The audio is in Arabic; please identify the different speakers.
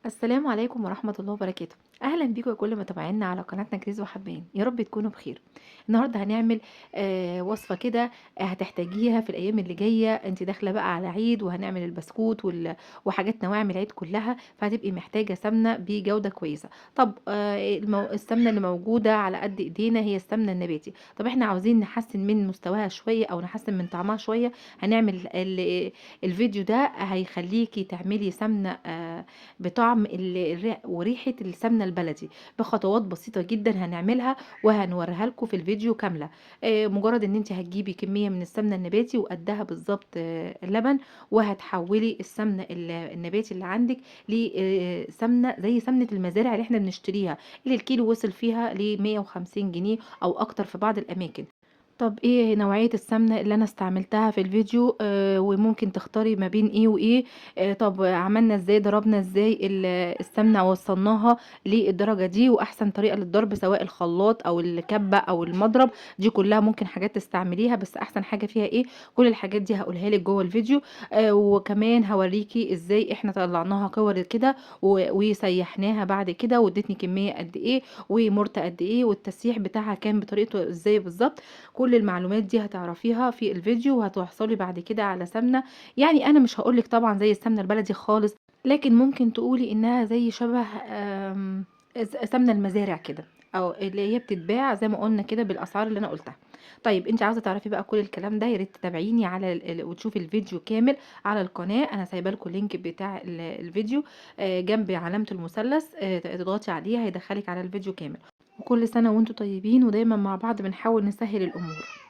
Speaker 1: السلام عليكم ورحمة الله وبركاته. أهلا بيكم يا كل متابعينا على قناتنا كريز وحبان، يا رب تكونوا بخير. النهارده هنعمل وصفة كده هتحتاجيها في الأيام اللي جاية. انت داخلة بقى على عيد وهنعمل البسكوت وحاجات نواعم العيد كلها، فهتبقي محتاجة سمنة بجودة كويسة. طب السمنة اللي موجودة على قد ايدينا هي السمنة النباتي. طب احنا عاوزين نحسن من مستواها شوية أو نحسن من طعمها شوية. هنعمل الفيديو ده هيخليكي تعملي سمنة بطعم وريحة السمنة البلدي، بخطوات بسيطة جدا هنعملها وهنوريها لكم في الفيديو كاملة. مجرد ان انت هتجيبي كمية من السمنة النباتي وقدها بالظبط اللبن، وهتحولي السمنة النباتي اللي عندك لسمنة زي سمنة المزارع اللي احنا بنشتريها، اللي الكيلو وصل فيها ل 150 جنيه او اكتر في بعض الاماكن. طب إيه نوعية السمنة اللي أنا استعملتها في الفيديو، وممكن تختاري ما بين إيه وإيه. طب عملنا إزاي، ضربنا إزاي السمنة وصلناها للدرجة دي، وأحسن طريقة للضرب سواء الخلاط أو الكبة أو المضرب، دي كلها ممكن حاجات تستعمليها، بس أحسن حاجة فيها إيه. كل الحاجات دي هقولها لك جوه الفيديو. وكمان هوريكي إزاي إحنا طلعناها كور كده وسيحناها بعد كده، وادتني كمية قد إيه ومرتة قد إيه، والتسييح بتاعها كان بطريقته إزاي بالظبط. كل المعلومات دي هتعرفيها في الفيديو، وهتحصلي بعد كده على سمنة. يعني انا مش هقولك طبعا زي السمنة البلدي خالص، لكن ممكن تقولي انها زي شبه سمنة المزارع كده، او اللي هي بتتباع زي ما قلنا كده بالاسعار اللي انا قلتها. طيب انت عاوزه تعرفي بقى كل الكلام ده، يا ريت تتابعيني على وتشوفي الفيديو كامل على القناه. انا سايبه لكم اللينك بتاع الفيديو جنب علامه المثلث، تضغطي عليها هيدخلك على الفيديو كامل. وكل سنه وانتم طيبين، ودايما مع بعض بنحاول نسهل الامور.